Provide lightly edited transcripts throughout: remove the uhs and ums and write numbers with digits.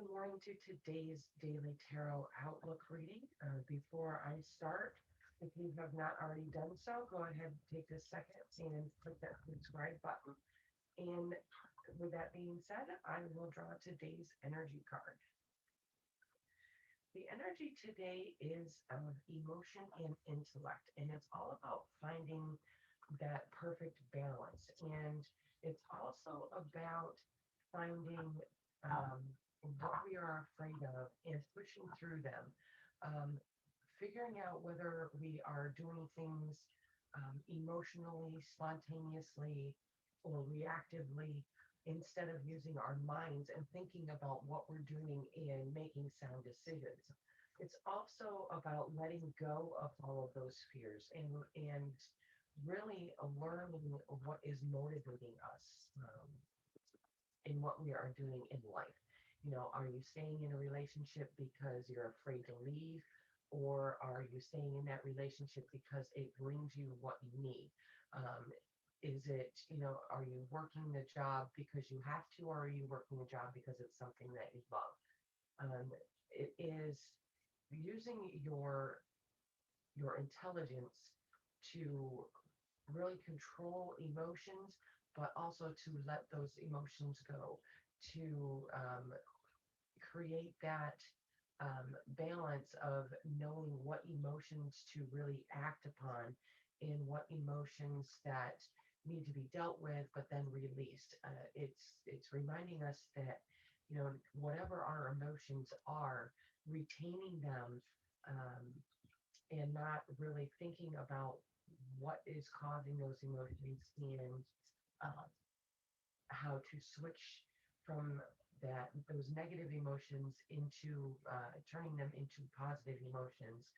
Good morning to today's daily tarot outlook reading. Before I start, if you have not already done so, go ahead and take a second and click that subscribe button. And with that being said, I will draw today's energy card. The energy today is of emotion and intellect, and it's all about finding that perfect balance. And it's also about finding um, what we are afraid of and pushing through them, um, figuring out whether we are doing things emotionally, spontaneously, or reactively instead of using our minds and thinking about what we're doing and making sound decisions. It's also about letting go of all of those fears and really learning what is motivating us in what we are doing in life. Are you staying in a relationship because you're afraid to leave? Or are you staying in that relationship because it brings you what you need? Um, is it, are you working the job because you have to, or are you working the job because it's something that you love? Um, it is using your intelligence to really control emotions, but also to let those emotions go, to create that balance of knowing what emotions to really act upon and what emotions that need to be dealt with but then released. It's reminding us that whatever our emotions are, retaining them um, and not really thinking about what is causing those emotions and uh, how to switch from those negative emotions into turning them into positive emotions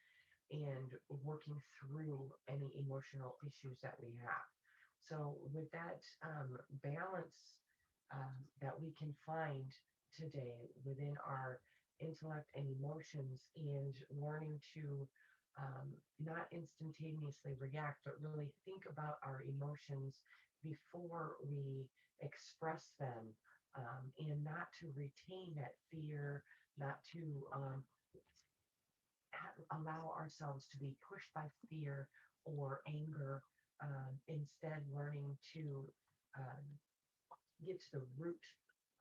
and working through any emotional issues that we have. So with that balance that we can find today within our intellect and emotions, and learning to not instantaneously react, but really think about our emotions before we express them, and not to retain that fear, not to allow ourselves to be pushed by fear or anger, instead learning to um, get to the root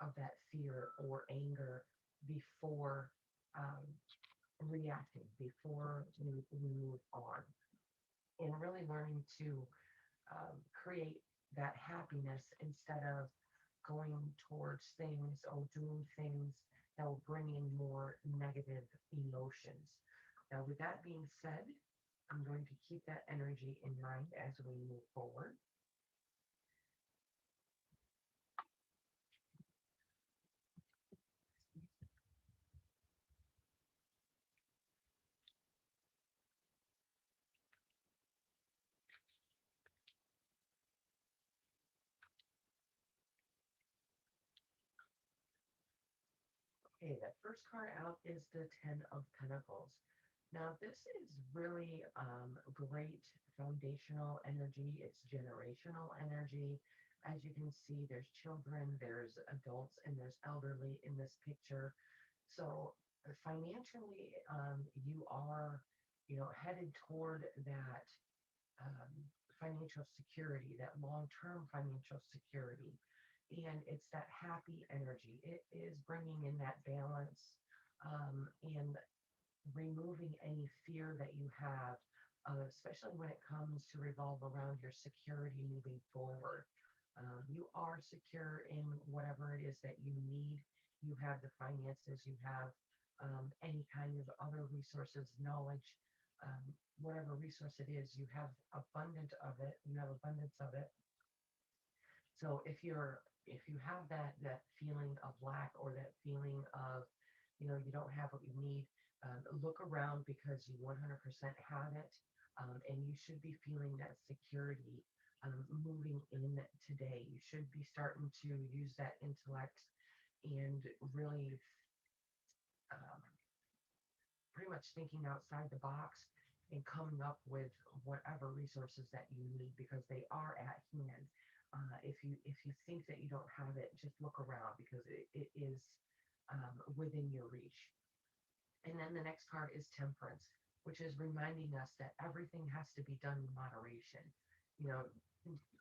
of that fear or anger before um, reacting, before we move on, and really learning to create that happiness instead of going towards things or doing things that will bring in more negative emotions. Now, with that being said, I'm going to keep that energy in mind as we move forward. Okay, that first card out is the Ten of Pentacles. Now, this is really great foundational energy. It's generational energy. As you can see, there's children, there's adults, and there's elderly in this picture. So financially, you are, headed toward that um, financial security, that long-term financial security. And it's that happy energy. It is bringing in that balance, and removing any fear that you have, especially when it comes to revolve around your security moving forward. You are secure in whatever it is that you need. You have the finances, you have any kind of other resources, knowledge, whatever resource it is, you have abundant of it. You have abundance of it. So if you have that feeling of lack, or that feeling of you don't have what you need, look around, because you 100% have it, and you should be feeling that security moving in today. You should be starting to use that intellect and really um, pretty much thinking outside the box and coming up with whatever resources that you need, because they are at hand. If you think that you don't have it, just look around, because it is. within your reach. And then the next card is temperance, which is reminding us that everything has to be done in moderation. You know,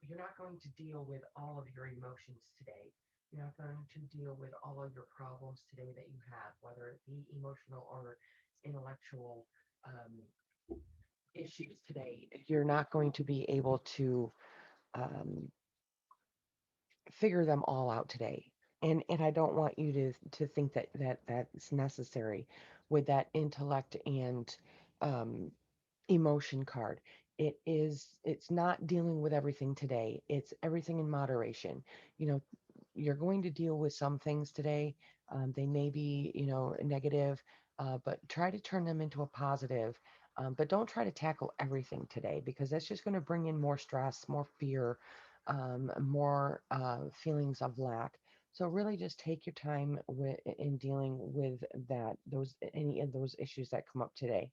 you're not going to deal with all of your emotions today. You're not going to deal with all of your problems today that you have, whether it be emotional or intellectual um, issues today. You're not going to be able to um, figure them all out today. And I don't want you to think that's necessary with that intellect and um, emotion card. It's not dealing with everything today. It's everything in moderation. You know, you're going to deal with some things today. They may be, negative, but try to turn them into a positive. But don't try to tackle everything today because that's just going to bring in more stress, more fear, more feelings of lack. So really, just take your time in dealing with those any of those issues that come up today.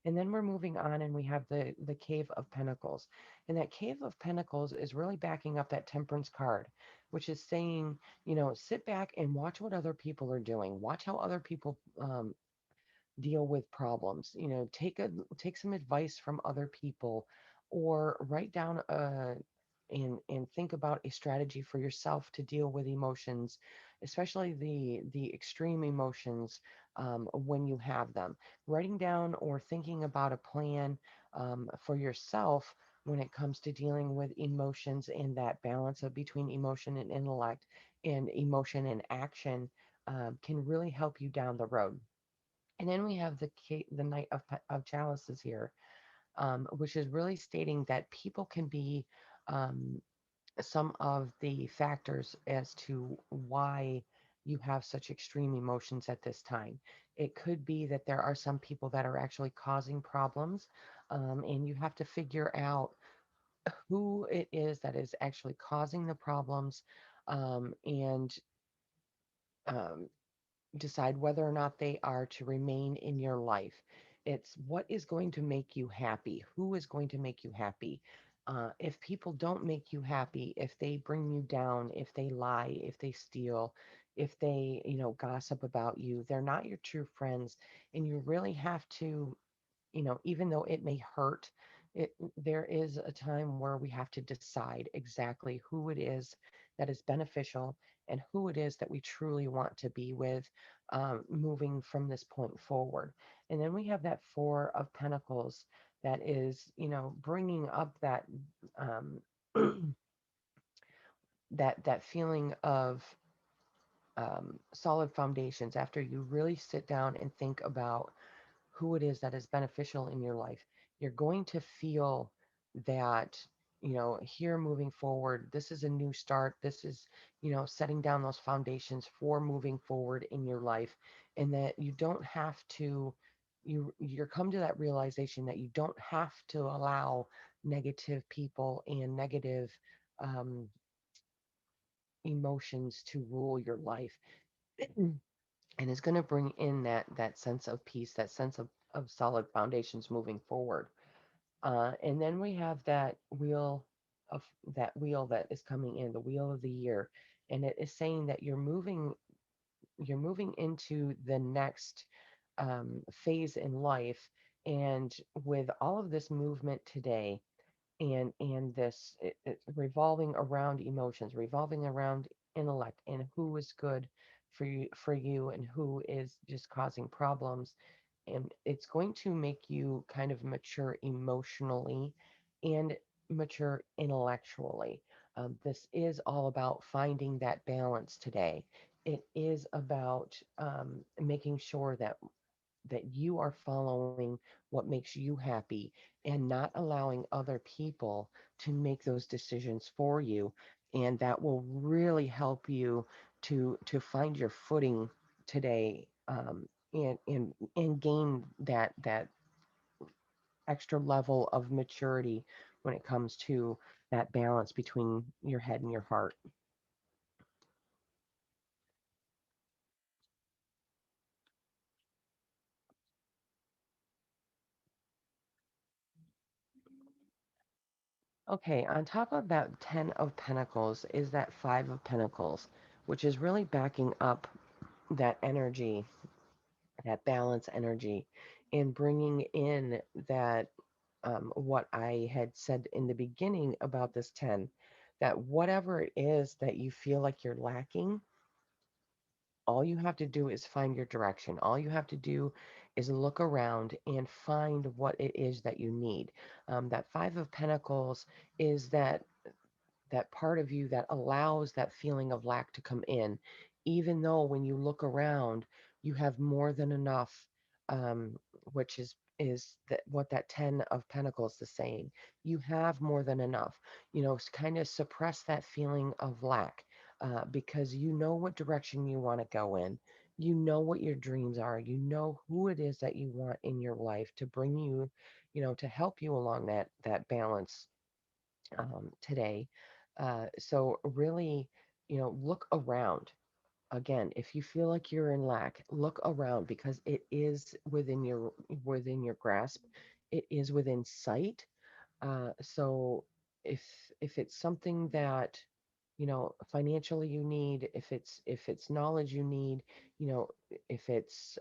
And then we're moving on and we have the Cave of Pentacles. And that Cave of Pentacles is really backing up that Temperance card, which is saying, sit back and watch what other people are doing. Watch how other people deal with problems. Take some advice from other people, or write down and think about a strategy for yourself to deal with emotions, especially the extreme emotions when you have them. Writing down or thinking about a plan for yourself when it comes to dealing with emotions and that balance of between emotion and intellect and emotion and action can really help you down the road. And then we have the Knight of Chalices here, which is really stating that people can be um, some of the factors as to why you have such extreme emotions at this time. It could be that there are some people that are actually causing problems, and you have to figure out who it is that is actually causing the problems, and um, decide whether or not they are to remain in your life. It's what is going to make you happy, who is going to make you happy. If people don't make you happy, if they bring you down, if they lie, if they steal, if they, gossip about you, they're not your true friends. And you really have to, even though it may hurt, there is a time where we have to decide exactly who it is that is beneficial and who it is that we truly want to be with moving from this point forward. And then we have that Four of Pentacles that is, bringing up um, that feeling of solid foundations after you really sit down and think about who it is that is beneficial in your life. You're going to feel that, here moving forward, this is a new start. This is, setting down those foundations for moving forward in your life, and that you don't have to, you're come to that realization that you don't have to allow negative people and negative um, emotions to rule your life. And is going to bring in that sense of peace, that sense of solid foundations moving forward. And then we have of that wheel that is coming in, the wheel of the year, and it is saying that you're moving into the next phase in life, and with all of this movement today, and this revolving around emotions, revolving around intellect, and who is good for you and who is just causing problems, and it's going to make you kind of mature emotionally and mature intellectually. This is all about finding that balance today. It is about making sure that you are following what makes you happy and not allowing other people to make those decisions for you, and that will really help you to find your footing today, and gain that extra level of maturity when it comes to that balance between your head and your heart. Okay, on top of that 10 of Pentacles is that 5 of Pentacles, which is really backing up. that energy, that balance energy, and bringing in that what I had said in the beginning about this 10, that whatever it is that you feel like you're lacking, all you have to do is find your direction. All you have to do is look around and find what it is that you need. That Five of Pentacles is that part of you that allows that feeling of lack to come in, even though when you look around, you have more than enough, um, which is that what that 10 of Pentacles is saying. You have more than enough. Kind of suppress that feeling of lack, because you know what direction you want to go in. You know what your dreams are. You know who it is that you want in your life to bring you, to help you along that balance today. So really, look around. Again, if you feel like you're in lack, look around because it is within your grasp. It is within sight. So if if it's something that financially you need, if it's knowledge you need, you know if it's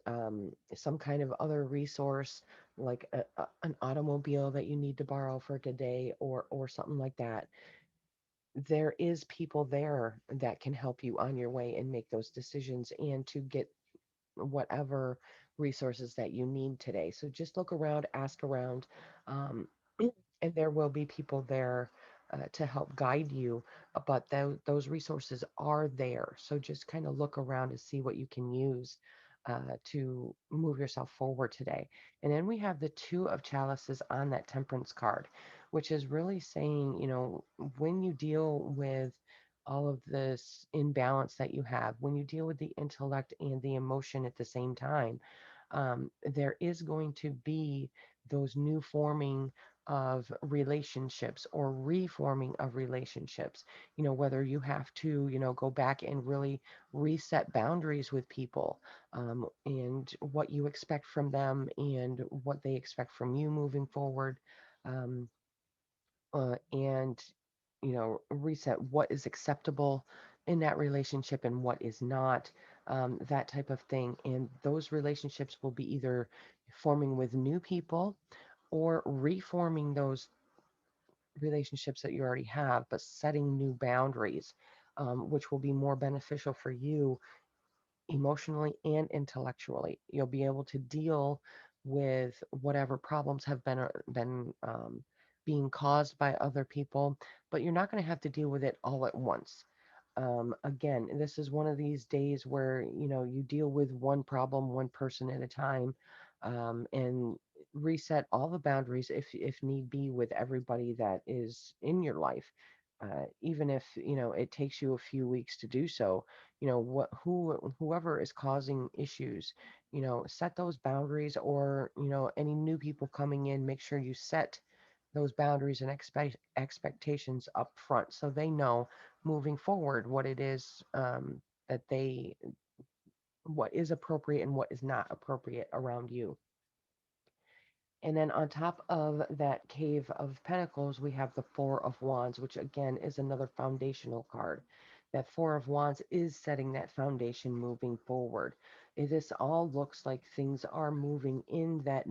some kind of other resource like an automobile that you need to borrow for a day or something like that, there is people there that can help you on your way and make those decisions and to get whatever resources that you need today. So just look around, ask around, um, and there will be people there to help guide you. But those resources are there. So just kind of look around to see what you can use to move yourself forward today. And then we have the Two of Chalices on that Temperance card, which is really saying, when you deal with all of this imbalance that you have, when you deal with the intellect and the emotion at the same time, there is going to be those new forming of relationships or reforming of relationships. Whether you have to, go back and really reset boundaries with people, and what you expect from them and what they expect from you moving forward. Um, and reset what is acceptable in that relationship and what is not, that type of thing. And those relationships will be either forming with new people or reforming those relationships that you already have, but setting new boundaries, which will be more beneficial for you emotionally and intellectually. You'll be able to deal with whatever problems have been being caused by other people, but you're not going to have to deal with it all at once. Again, this is one of these days where you deal with one problem, one person at a time, and reset all the boundaries if need be with everybody that is in your life. Even if it takes you a few weeks to do so, whoever is causing issues, set those boundaries, or any new people coming in, make sure you set those boundaries and expectations up front so they know moving forward what it is, that they what is appropriate and what is not appropriate around you. And then on top of that Cave of Pentacles, we have the Four of Wands, which again is another foundational card. That Four of Wands is setting that foundation moving forward. This all looks like things are moving in that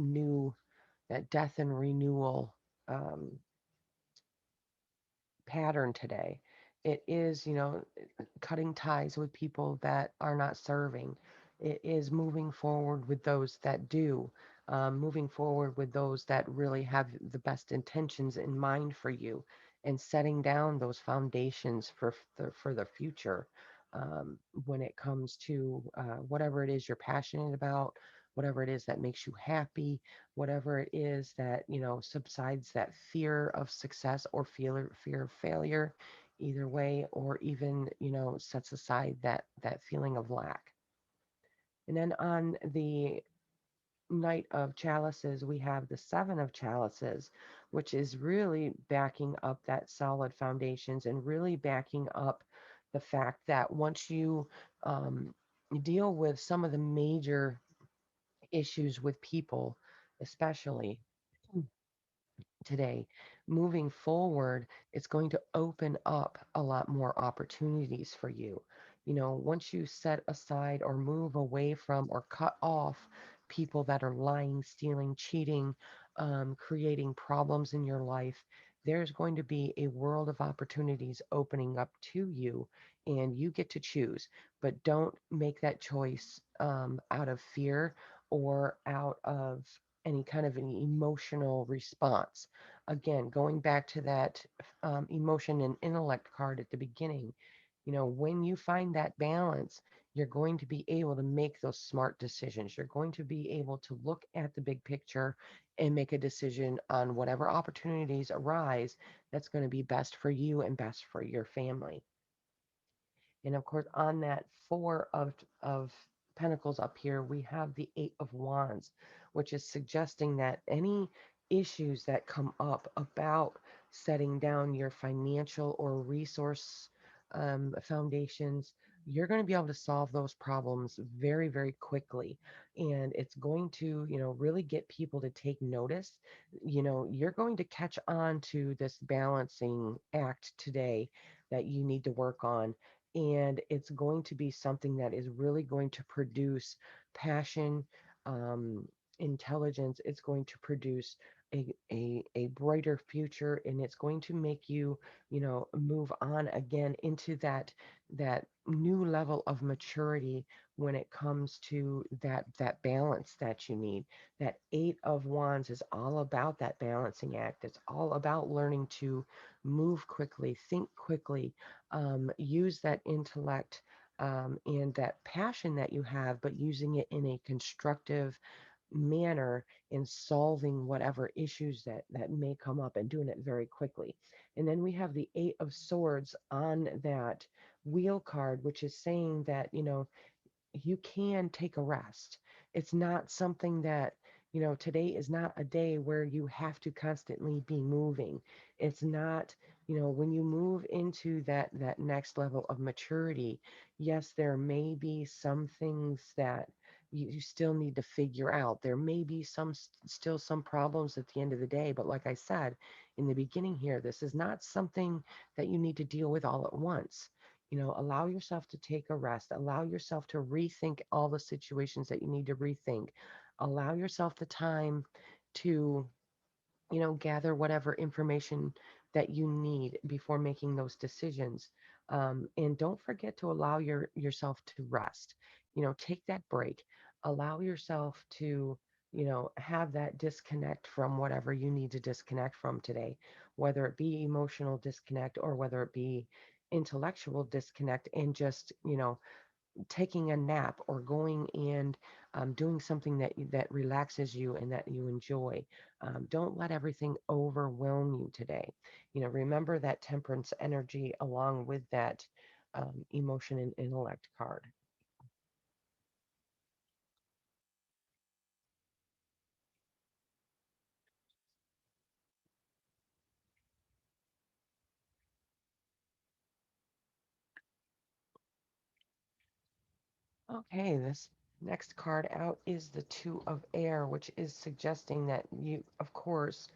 death and renewal, um, pattern today. It is, cutting ties with people that are not serving. It is moving forward with those that do, moving forward with those that really have the best intentions in mind for you, and setting down those foundations for the future, when it comes to whatever it is you're passionate about, whatever it is that makes you happy, whatever it is that subsides that fear of success or fear of failure, either way, or even sets aside that feeling of lack. And then on the Knight of Chalices, we have the Seven of Chalices, which is really backing up that solid foundations and really backing up the fact that once you um, deal with some of the major issues with people, especially today, moving forward, it's going to open up a lot more opportunities for you. once you set aside or move away from or cut off people that are lying, stealing, cheating, creating problems in your life, there's going to be a world of opportunities opening up to you, and you get to choose. But don't make that choice out of fear or out of any kind of an emotional response. Again, going back to that emotion and intellect card at the beginning, when you find that balance, you're going to be able to make those smart decisions. You're going to be able to look at the big picture and make a decision on whatever opportunities arise that's going to be best for you and best for your family. And of course, on that four of pentacles up here, we have the eight of wands, which is suggesting that any issues that come up about setting down your financial or resource foundations, you're going to be able to solve those problems very, very quickly. And it's going to, really get people to take notice. You're going to catch on to this balancing act today that you need to work on, and it's going to be something that is really going to produce passion, um, intelligence. It's going to produce a brighter future, and it's going to make you, move on again into that new level of maturity when it comes to that balance that you need. That eight of wands is all about that balancing act. It's all about learning to move quickly, think quickly, use that intellect and that passion that you have, but using it in a constructive manner in solving whatever issues that may come up and doing it very quickly. And then we have the eight of swords on that wheel card, which is saying that, you can take a rest. It's not something that, today is not a day where you have to constantly be moving. It's not, when you move into that next level of maturity, yes, there may be some things that you still need to figure out. There may be still some problems at the end of the day, but like I said in the beginning here, this is not something that you need to deal with all at once. Allow yourself to take a rest, allow yourself to rethink all the situations that you need to rethink, allow yourself the time to, gather whatever information that you need before making those decisions. And don't forget to allow yourself to rest. Take that break, allow yourself to, have that disconnect from whatever you need to disconnect from today, whether it be emotional disconnect or whether it be intellectual disconnect, and just, taking a nap or going and doing something that relaxes you and that you enjoy. Don't let everything overwhelm you today. Remember that temperance energy along with that emotion and intellect card. Okay, this next card out is the two of air, which is suggesting that you, of course,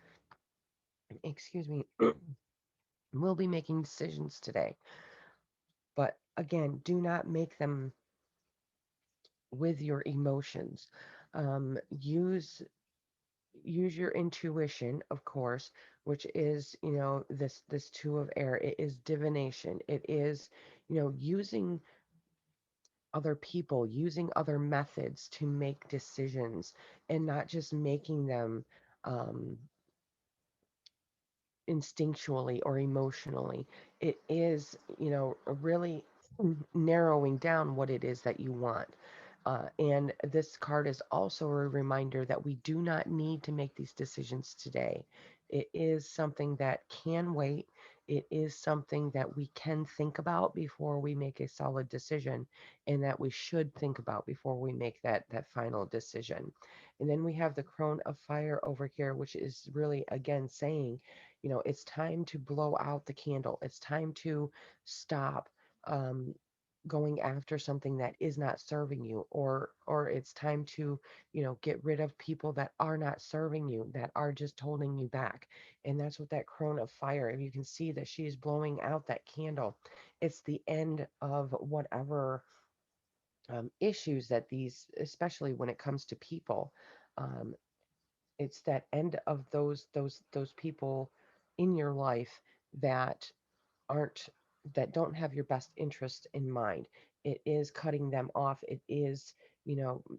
excuse me, will be making decisions today. But again, do not make them with your emotions. Use your intuition, of course, which is, this two of air. It is divination. It is, using other people, using other methods to make decisions and not just making them um, instinctually or emotionally. It is, really narrowing down what it is that you want. And this card is also a reminder that we do not need to make these decisions today. It is something that can wait. It is something that we can think about before we make a solid decision, and that we should think about before we make that final decision. And then we have the crone of fire over here, which is really again saying, it's time to blow out the candle. It's time to stop. Um, going after something that is not serving you, or it's time to, get rid of people that are not serving you, that are just holding you back. And that's what that crone of fire, if you can see that she's blowing out that candle, it's the end of whatever issues that these, especially when it comes to people, um, it's that end of those people in your life that aren't that don't have your best interest in mind. It is cutting them off. It is,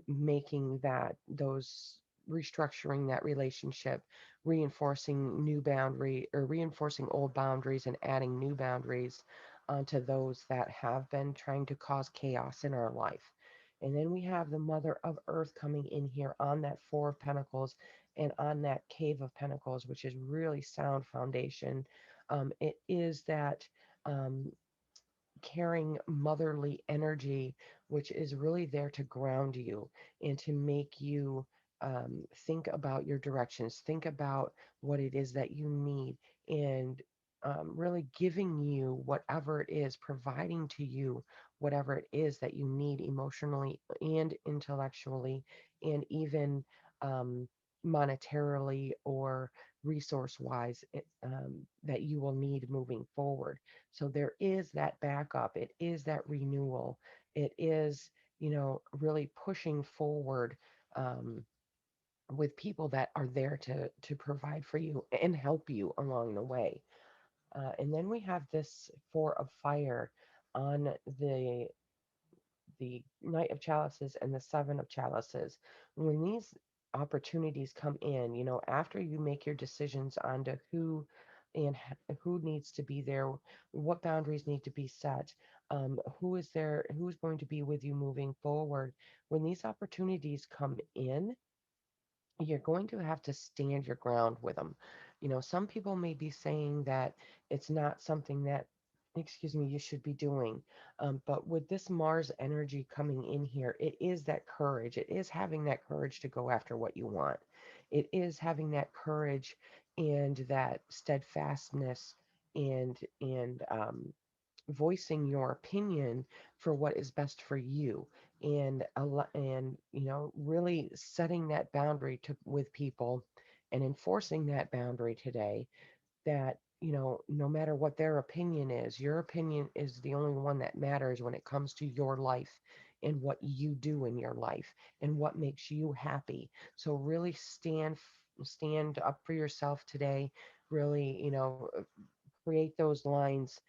making that those restructuring that relationship, reinforcing new boundary or reinforcing old boundaries and adding new boundaries onto those that have been trying to cause chaos in our life. And then we have the Mother of Earth coming in here on that Four of Pentacles and on that Cave of Pentacles, which is really sound foundation. It is that um, caring motherly energy, which is really there to ground you and to make you think about your directions, think about what it is that you need, and really giving you whatever it is, providing to you whatever it is that you need emotionally and intellectually, and even um, monetarily or resource wise, that you will need moving forward. So there is that backup. It is that renewal. It is, really pushing forward um, with people that are there to provide for you and help you along the way. And then we have this Four of Fire on the the Knight of Chalices and the Seven of Chalices. When these opportunities come in, after you make your decisions on to who and who needs to be there, what boundaries need to be set, who is there, who's going to be with you moving forward. When these opportunities come in, you're going to have to stand your ground with them. Some people may be saying that it's not something that, excuse me, you should be doing. But with this Mars energy coming in here, it is that courage. It is having that courage to go after what you want. It is having that courage and that steadfastness and voicing your opinion for what is best for you, and really setting that boundary with people and enforcing that boundary today, that no matter what their opinion is, your opinion is the only one that matters when it comes to your life and what you do in your life and what makes you happy. So really stand up for yourself today. Really, create those lines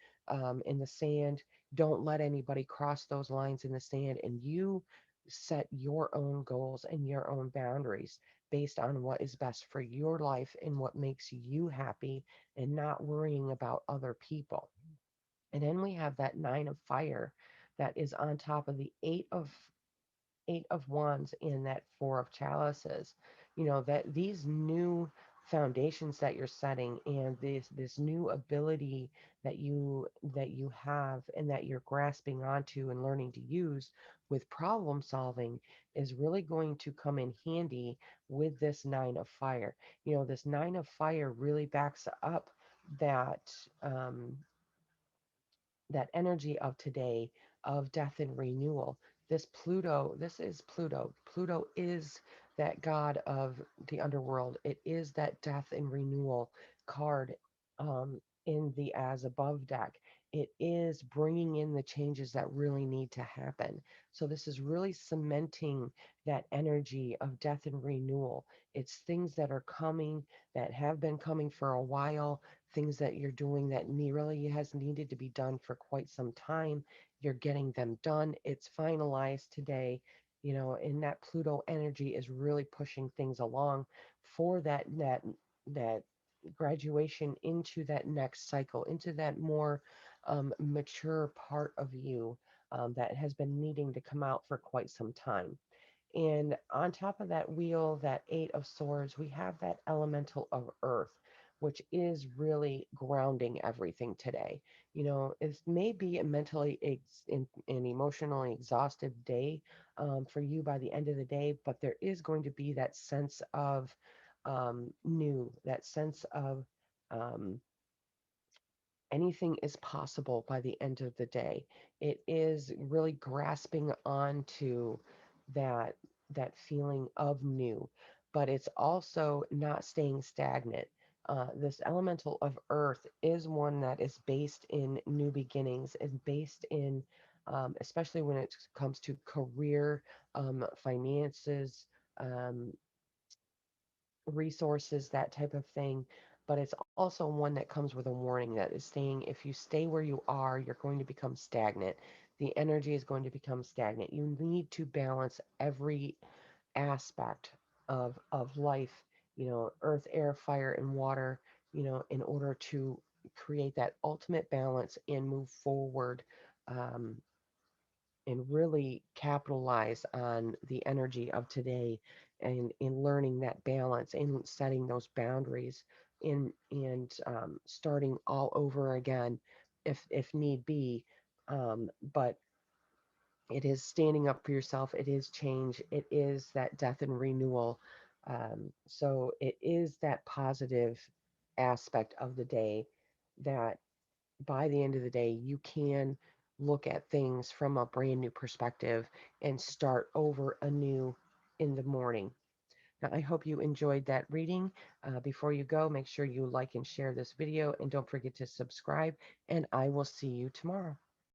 in the sand. Don't let anybody cross those lines in the sand, and you set your own goals and your own boundaries based on what is best for your life and what makes you happy, and not worrying about other people. And then we have that Nine of Fire that is on top of the Eight of Wands and that Four of Chalices. That these new foundations that you're setting, and this new ability that you have and that you're grasping onto and learning to use with problem solving is really going to come in handy with this Nine of Fire. This Nine of Fire really backs up that um, that energy of today, of death and renewal. This is Pluto. Pluto is that god of the underworld. It is that death and renewal card in the as above deck. It is bringing in the changes that really need to happen. So this is really cementing that energy of death and renewal. It's things that are coming, that have been coming for a while, things that you're doing that really has needed to be done for quite some time. You're getting them done. It's finalized today, and that Pluto energy is really pushing things along for that graduation into that next cycle, into that more mature part of you that has been needing to come out for quite some time. And on top of that wheel, that Eight of Swords, we have that elemental of earth, which is really grounding everything today. It may be a mentally and emotionally exhaustive day for you by the end of the day, but there is going to be that sense of that sense of um, anything is possible by the end of the day. It is really grasping onto that that feeling of new, but it's also not staying stagnant. This elemental of earth is one that is based in new beginnings, is based in, especially when it comes to career, finances, um, resources, that type of thing. But it's also one that comes with a warning that is saying if you stay where you are, you're going to become stagnant. The energy is going to become stagnant. You need to balance every aspect of life, earth, air, fire, and water, in order to create that ultimate balance and move forward, um, and really capitalize on the energy of today, and in learning that balance and setting those boundaries, and starting all over again if need be. But it is standing up for yourself, it is change, it is that death and renewal. So it is that positive aspect of the day, that by the end of the day, you can look at things from a brand new perspective and start over anew in the morning. Now, I hope you enjoyed that reading. Before you go, make sure you like and share this video, and don't forget to subscribe, and I will see you tomorrow.